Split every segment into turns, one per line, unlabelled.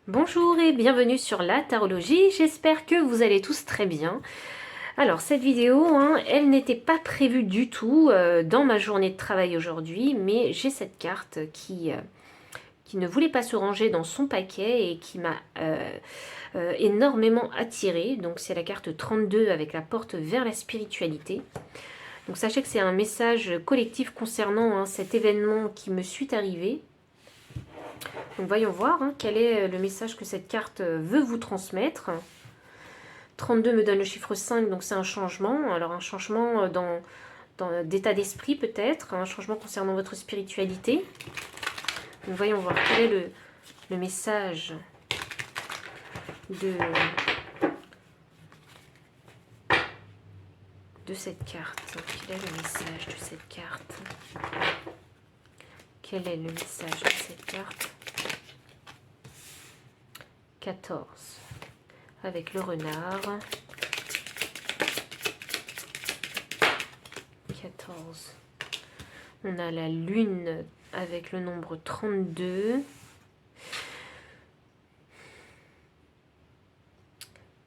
Bonjour et bienvenue sur la tarologie, j'espère que vous allez tous très bien. Alors cette vidéo, elle n'était pas prévue du tout dans ma journée de travail aujourd'hui, mais j'ai cette carte qui ne voulait pas se ranger dans son paquet et qui m'a énormément attirée. Donc c'est la carte 32 avec la porte vers la spiritualité. Donc sachez que c'est un message collectif concernant cet événement qui me suit arrivé. Donc voyons voir quel est le message que cette carte veut vous transmettre. 32 me donne le chiffre 5, donc c'est un changement. Alors un changement d'état d'esprit peut-être, un changement concernant votre spiritualité. Donc voyons voir quel est le message de cette carte. Quel est le message de cette carte? Quel est le message de cette carte? 14. Avec le renard. 14. On a la lune avec le nombre 32.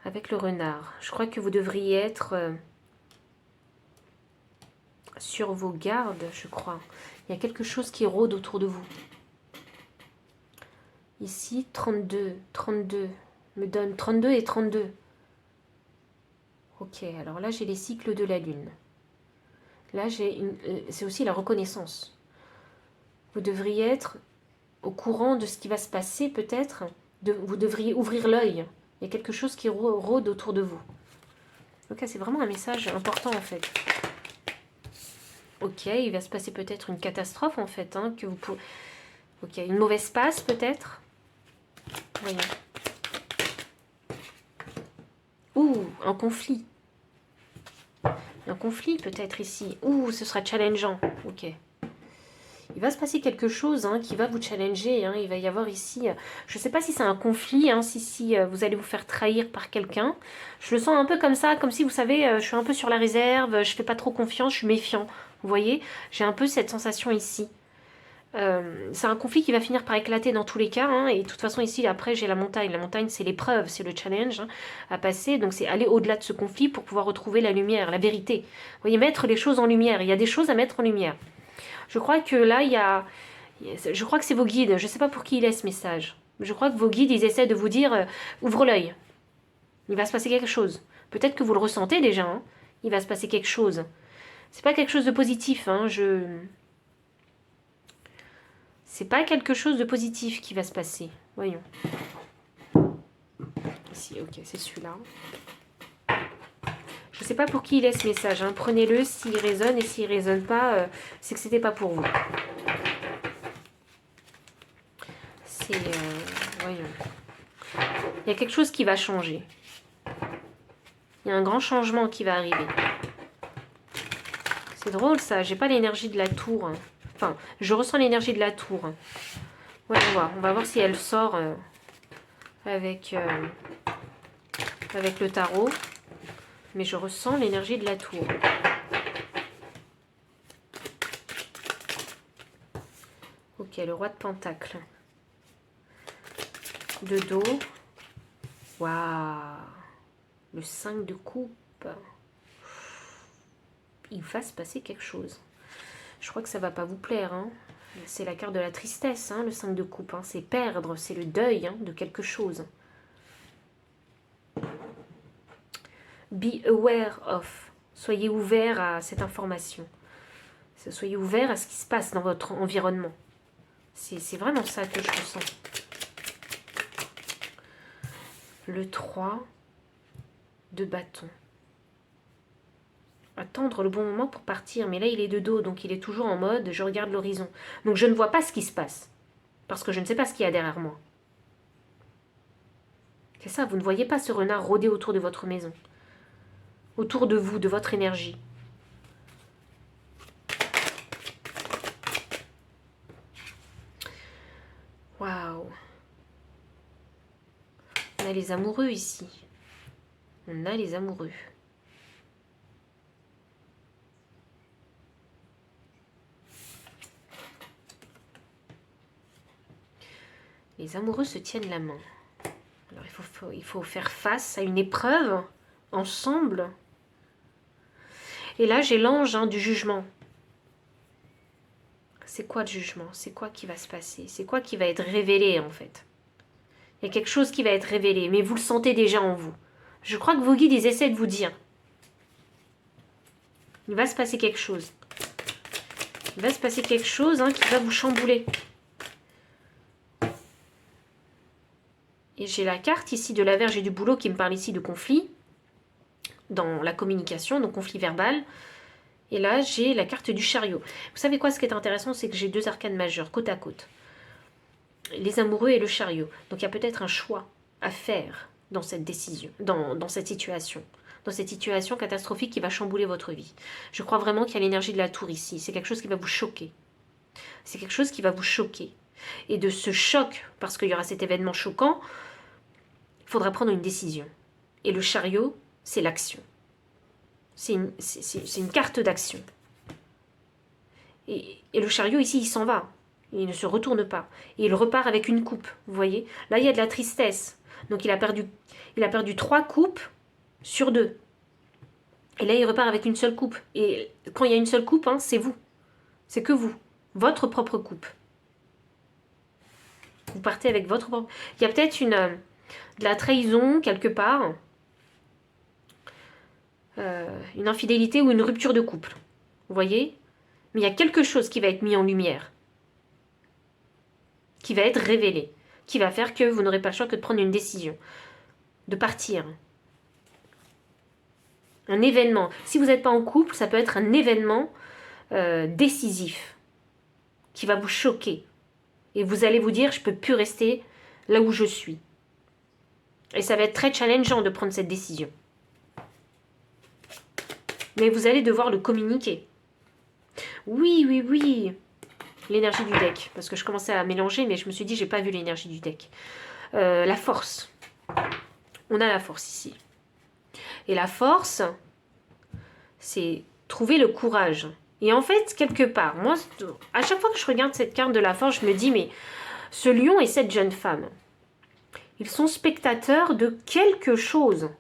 Avec le renard. Je crois que vous devriez être sur vos gardes, je crois. Il y a quelque chose qui rôde autour de vous. Ici, 32. 32 me donne 32 et 32. Ok, alors là, j'ai les cycles de la lune. Là, c'est aussi la reconnaissance. Vous devriez être au courant de ce qui va se passer, peut-être. Vous devriez ouvrir l'œil. Il y a quelque chose qui rôde autour de vous. Ok, c'est vraiment un message important, en fait. Ok, il va se passer peut-être une catastrophe, en fait. Que vous pouvez... Ok, une mauvaise passe, peut-être. Voyons. Ouh, un conflit. Un conflit peut-être ici. Ouh, ce sera challengeant. Ok. Il va se passer quelque chose qui va vous challenger. Il va y avoir ici... je ne sais pas si c'est un conflit, si vous allez vous faire trahir par quelqu'un. Je le sens un peu comme ça, comme si, vous savez, je suis un peu sur la réserve, je ne fais pas trop confiance, je suis méfiant. Vous voyez, j'ai un peu cette sensation ici. C'est un conflit qui va finir par éclater dans tous les cas. Et de toute façon, ici, après, j'ai la montagne. La montagne, c'est l'épreuve, c'est le challenge à passer. Donc, c'est aller au-delà de ce conflit pour pouvoir retrouver la lumière, la vérité. Vous voyez, mettre les choses en lumière. Il y a des choses à mettre en lumière. Je crois que là, je crois que c'est vos guides. Je ne sais pas pour qui il est ce message. Je crois que vos guides, ils essaient de vous dire ouvre l'œil. Il va se passer quelque chose. Peut-être que vous le ressentez déjà. Il va se passer quelque chose. C'est pas quelque chose de positif. C'est pas quelque chose de positif qui va se passer. Voyons. Ici, ok, c'est celui-là. Je ne sais pas pour qui il est ce message. Prenez-le s'il résonne et s'il résonne pas, c'est que c'était pas pour vous. C'est... voyons. Il y a quelque chose qui va changer. Il y a un grand changement qui va arriver. C'est drôle ça, j'ai pas l'énergie de la tour. Enfin, je ressens l'énergie de la tour. On va voir si elle sort avec le tarot. Mais je ressens l'énergie de la tour. Ok, le roi de pentacle. De dos. Waouh. Le 5 de coupe. Il va se passer quelque chose. Je crois que ça va pas vous plaire. C'est la carte de la tristesse, le 5 de coupe. C'est perdre, c'est le deuil de quelque chose. Be aware of. Soyez ouvert à cette information. Soyez ouvert à ce qui se passe dans votre environnement. C'est vraiment ça que je ressens. Le 3 de bâton. Attendre le bon moment pour partir. Mais là, il est de dos, donc il est toujours en mode je regarde l'horizon. Donc je ne vois pas ce qui se passe. Parce que je ne sais pas ce qu'il y a derrière moi. C'est ça, vous ne voyez pas ce renard rôder autour de votre maison. Autour de vous, de votre énergie. Waouh. On a les amoureux ici. On a les amoureux. Les amoureux se tiennent la main. Alors il faut faire face à une épreuve ensemble. Et là, j'ai l'ange du jugement. C'est quoi le jugement? C'est quoi qui va se passer? C'est quoi qui va être révélé en fait? Il y a quelque chose qui va être révélé, mais vous le sentez déjà en vous. Je crois que vos guides, ils essaient de vous dire. Il va se passer quelque chose. Il va se passer quelque chose qui va vous chambouler. Et j'ai la carte ici de la Vierge et du Bouleau qui me parle ici de conflit dans la communication, donc conflit verbal. Et là, j'ai la carte du Chariot. Vous savez quoi, ce qui est intéressant, c'est que j'ai 2 arcanes majeures, côte à côte. Les amoureux et le Chariot. Donc il y a peut-être un choix à faire dans cette décision, dans cette situation. Dans cette situation catastrophique qui va chambouler votre vie. Je crois vraiment qu'il y a l'énergie de la tour ici. C'est quelque chose qui va vous choquer. C'est quelque chose qui va vous choquer. Et de ce choc, parce qu'il y aura cet événement choquant, il faudra prendre une décision. Et le Chariot, c'est l'action. C'est une carte d'action. Et le Chariot, ici, il s'en va. Il ne se retourne pas. Et il repart avec une coupe, vous voyez. Là, il y a de la tristesse. Donc, il a perdu 3 coupes sur 2. Et là, il repart avec une seule coupe. Et quand il y a une seule coupe, c'est vous. C'est que vous. Votre propre coupe. Vous partez avec votre propre... Il y a peut-être de la trahison, quelque part. Une infidélité ou une rupture de couple. Vous voyez? Mais il y a quelque chose qui va être mis en lumière. Qui va être révélé. Qui va faire que vous n'aurez pas le choix que de prendre une décision. De partir. Un événement. Si vous n'êtes pas en couple, ça peut être un événement décisif. Qui va vous choquer. Et vous allez vous dire, je ne peux plus rester là où je suis. Et ça va être très challengeant de prendre cette décision. Mais vous allez devoir le communiquer. Oui, oui, oui. L'énergie du deck. Parce que je commençais à mélanger, mais je me suis dit, j'ai pas vu l'énergie du deck. La force. On a la force ici. Et la force, c'est trouver le courage. Et en fait, quelque part, moi, à chaque fois que je regarde cette carte de la force, je me dis, mais ce lion et cette jeune femme, ils sont spectateurs de quelque chose.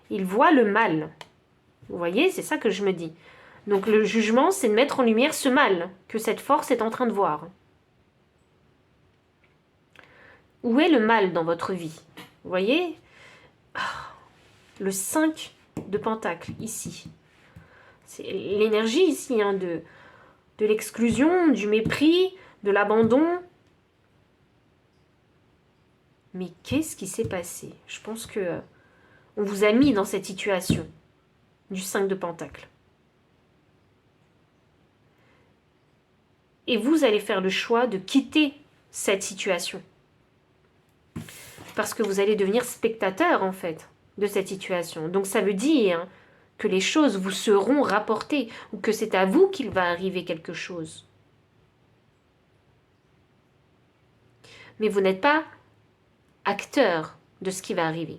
Ils voient le mal. Vous voyez, c'est ça que je me dis. Donc le jugement, c'est de mettre en lumière ce mal que cette force est en train de voir. Où est le mal dans votre vie? Vous voyez? Le 5 de Pentacle, ici. C'est l'énergie ici de l'exclusion, du mépris, de l'abandon. Mais qu'est-ce qui s'est passé? Je pense que on vous a mis dans cette situation du 5 de Pentacle. Et vous allez faire le choix de quitter cette situation. Parce que vous allez devenir spectateur, en fait, de cette situation. Donc ça veut dire que les choses vous seront rapportées, ou que c'est à vous qu'il va arriver quelque chose. Mais vous n'êtes pas acteur de ce qui va arriver.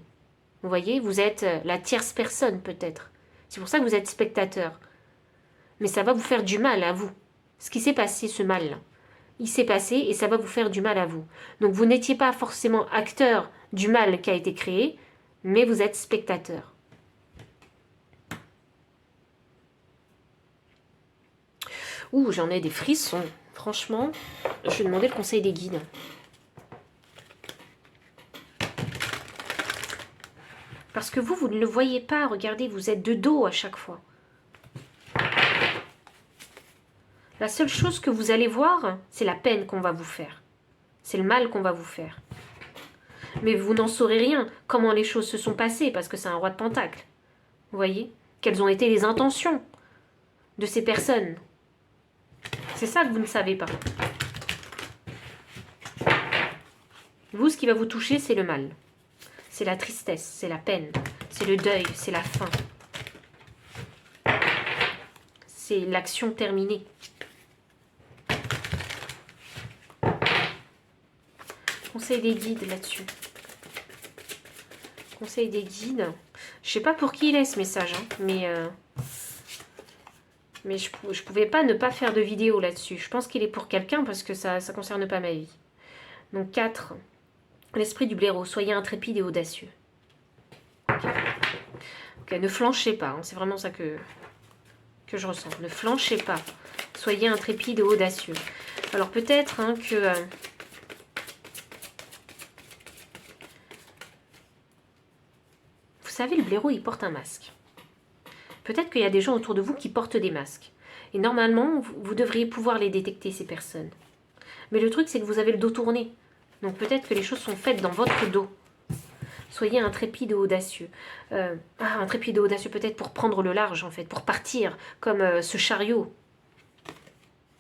Vous voyez, vous êtes la tierce personne, peut-être. C'est pour ça que vous êtes spectateur. Mais ça va vous faire du mal à vous. Ce qui s'est passé, ce mal-là, il s'est passé et ça va vous faire du mal à vous. Donc vous n'étiez pas forcément acteur du mal qui a été créé, mais vous êtes spectateur. Ouh, j'en ai des frissons. Franchement, je vais demander le conseil des guides. Parce que vous ne le voyez pas. Regardez, vous êtes de dos à chaque fois. La seule chose que vous allez voir, c'est la peine qu'on va vous faire. C'est le mal qu'on va vous faire. Mais vous n'en saurez rien, comment les choses se sont passées, parce que c'est un roi de Pentacle. Vous voyez? Quelles ont été les intentions de ces personnes? C'est ça que vous ne savez pas. Vous, ce qui va vous toucher, c'est le mal. C'est la tristesse, c'est la peine, c'est le deuil, c'est la faim. C'est l'action terminée. Conseil des guides là-dessus. Conseil des guides. Je sais pas pour qui il est ce message, mais je pouvais pas ne pas faire de vidéo là-dessus. Je pense qu'il est pour quelqu'un parce que ça concerne pas ma vie. Donc 4. L'esprit du blaireau, soyez intrépide et audacieux. Ok, ne flanchez pas, hein, c'est vraiment ça que je ressens. Ne flanchez pas, soyez intrépide et audacieux. Alors peut-être hein, que... vous savez, le blaireau, il porte un masque. Peut-être qu'il y a des gens autour de vous qui portent des masques. Et normalement, vous devriez pouvoir les détecter, ces personnes. Mais le truc, c'est que vous avez le dos tourné. Donc peut-être que les choses sont faites dans votre dos. Soyez intrépide et audacieux. Intrépide et audacieux peut-être pour prendre le large, en fait, pour partir, comme ce chariot.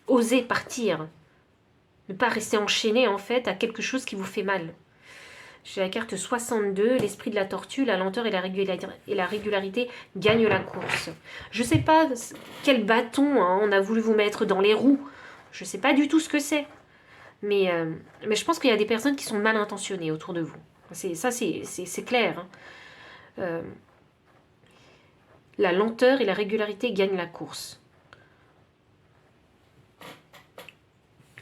Osez partir. Ne pas rester enchaîné, en fait, à quelque chose qui vous fait mal. J'ai la carte 62, l'esprit de la tortue, la lenteur et la régularité gagnent la course. Je ne sais pas quel bâton hein, on a voulu vous mettre dans les roues. Je ne sais pas du tout ce que c'est. Mais je pense qu'il y a des personnes qui sont mal intentionnées autour de vous. C'est clair. Hein. La lenteur et la régularité gagnent la course.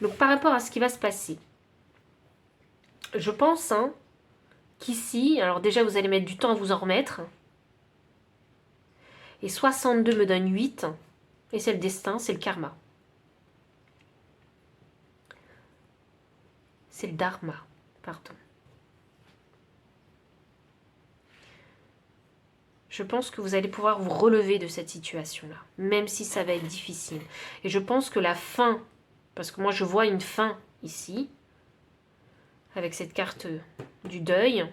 Donc par rapport à ce qui va se passer, je pense hein, qu'ici, alors déjà vous allez mettre du temps à vous en remettre. Et 62 me donne 8. Et c'est le destin, c'est le karma. C'est le dharma, pardon. Je pense que vous allez pouvoir vous relever de cette situation-là, même si ça va être difficile. Et je pense que la fin, parce que moi je vois une fin ici, avec cette carte du deuil,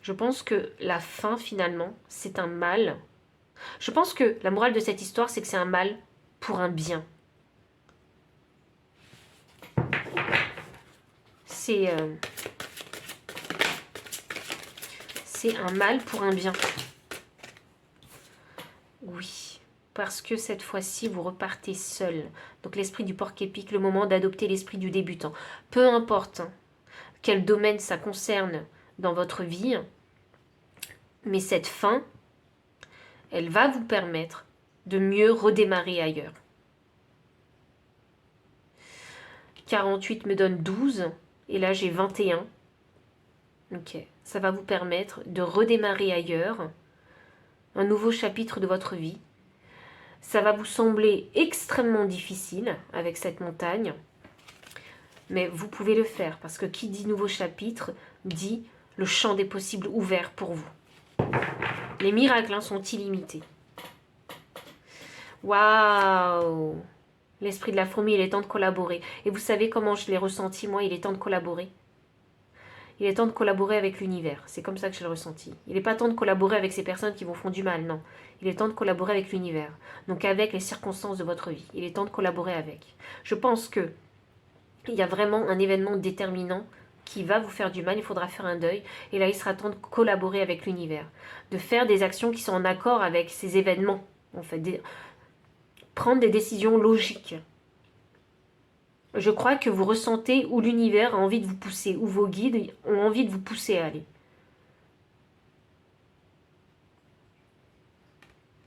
je pense que la fin finalement, c'est un mal. Je pense que la morale de cette histoire, c'est que c'est un mal pour un bien. C'est un mal pour un bien. Oui, parce que cette fois-ci, vous repartez seul. Donc l'esprit du porc-épic, le moment d'adopter l'esprit du débutant. Peu importe hein, quel domaine ça concerne dans votre vie, mais cette fin, elle va vous permettre de mieux redémarrer ailleurs. 48 me donne 12, et là j'ai 21. Ok, ça va vous permettre de redémarrer ailleurs, un nouveau chapitre de votre vie. Ça va vous sembler extrêmement difficile avec cette montagne, mais vous pouvez le faire, parce que qui dit nouveau chapitre, dit le champ des possibles ouvert pour vous. Les miracles hein, sont illimités. Waouh! L'esprit de la fourmi, il est temps de collaborer. Et vous savez comment je l'ai ressenti, moi, il est temps de collaborer. Il est temps de collaborer avec l'univers. C'est comme ça que je l'ai ressenti. Il n'est pas temps de collaborer avec ces personnes qui vous font du mal, non. Il est temps de collaborer avec l'univers. Donc avec les circonstances de votre vie. Il est temps de collaborer avec. Je pense que il y a vraiment un événement déterminant qui va vous faire du mal. Il faudra faire un deuil. Et là, il sera temps de collaborer avec l'univers. De faire des actions qui sont en accord avec ces événements. En fait, prendre des décisions logiques. Je crois que vous ressentez où l'univers a envie de vous pousser, où vos guides ont envie de vous pousser à aller.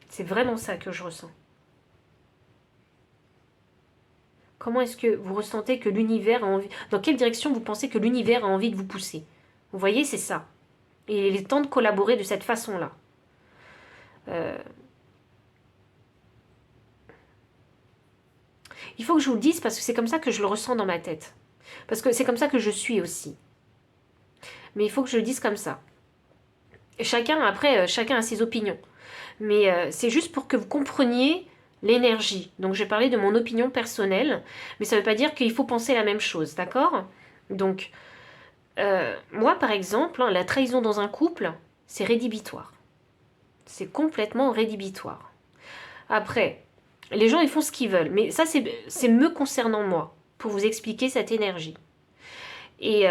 C'est vraiment ça que je ressens. Comment est-ce que vous ressentez que l'univers a envie... Dans quelle direction vous pensez que l'univers a envie de vous pousser? Vous voyez, c'est ça. Et il est temps de collaborer de cette façon-là. Il faut que je vous le dise parce que c'est comme ça que je le ressens dans ma tête. Parce que c'est comme ça que je suis aussi. Mais il faut que je le dise comme ça. Et chacun, après, chacun a ses opinions. Mais c'est juste pour que vous compreniez l'énergie. Donc j'ai parlé de mon opinion personnelle, mais ça ne veut pas dire qu'il faut penser la même chose, d'accord? Donc, moi par exemple, hein, la trahison dans un couple, c'est rédhibitoire. C'est complètement rédhibitoire. Après, les gens, ils font ce qu'ils veulent. Mais ça, c'est me concernant moi, pour vous expliquer cette énergie. Et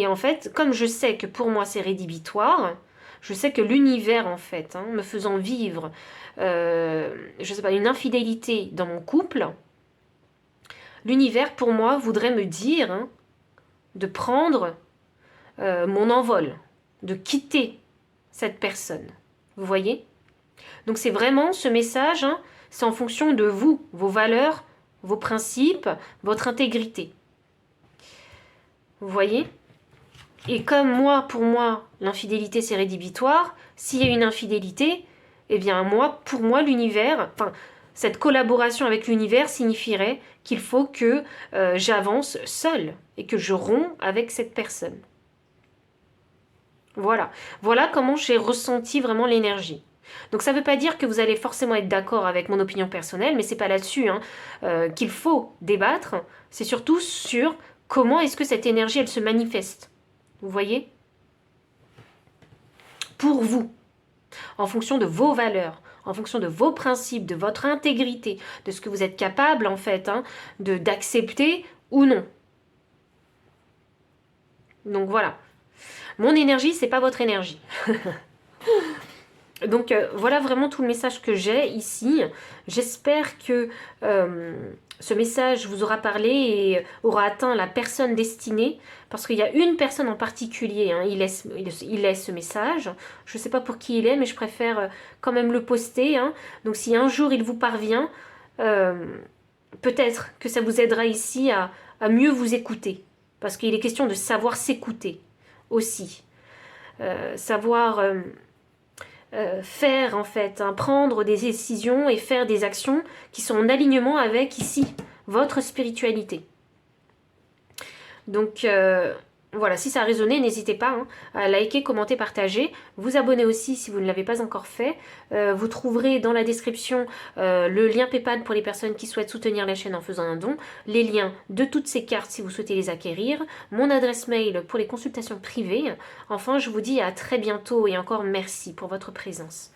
en fait, comme je sais que pour moi, c'est rédhibitoire, je sais que l'univers, en fait, hein, me faisant vivre, je sais pas, une infidélité dans mon couple, l'univers, pour moi, voudrait me dire hein, de prendre mon envol, de quitter cette personne. Vous voyez? Donc c'est vraiment ce message... Hein, c'est en fonction de vous, vos valeurs, vos principes, votre intégrité. Vous voyez? Et comme moi, pour moi, l'infidélité c'est rédhibitoire, s'il y a une infidélité, eh bien moi, pour moi, l'univers, enfin, cette collaboration avec l'univers signifierait qu'il faut que j'avance seule et que je romps avec cette personne. Voilà. Voilà comment j'ai ressenti vraiment l'énergie. Donc ça ne veut pas dire que vous allez forcément être d'accord avec mon opinion personnelle, mais c'est pas là-dessus hein, qu'il faut débattre. C'est surtout sur comment est-ce que cette énergie elle se manifeste. Vous voyez? Pour vous, en fonction de vos valeurs, en fonction de vos principes, de votre intégrité, de ce que vous êtes capable en fait hein, d'accepter ou non. Donc voilà. Mon énergie, c'est pas votre énergie. Donc voilà vraiment tout le message que j'ai ici. J'espère que ce message vous aura parlé et aura atteint la personne destinée. Parce qu'il y a une personne en particulier, hein, il laisse ce message. Je ne sais pas pour qui il est, mais je préfère quand même le poster. Hein. Donc si un jour il vous parvient, peut-être que ça vous aidera ici à mieux vous écouter. Parce qu'il est question de savoir s'écouter aussi. Savoir... faire en fait, hein, prendre des décisions et faire des actions qui sont en alignement avec ici, votre spiritualité. Donc voilà, si ça a résonné, n'hésitez pas hein, à liker, commenter, partager, vous abonner aussi si vous ne l'avez pas encore fait. Vous trouverez dans la description le lien PayPal pour les personnes qui souhaitent soutenir la chaîne en faisant un don, les liens de toutes ces cartes si vous souhaitez les acquérir, mon adresse mail pour les consultations privées. Enfin, je vous dis à très bientôt et encore merci pour votre présence.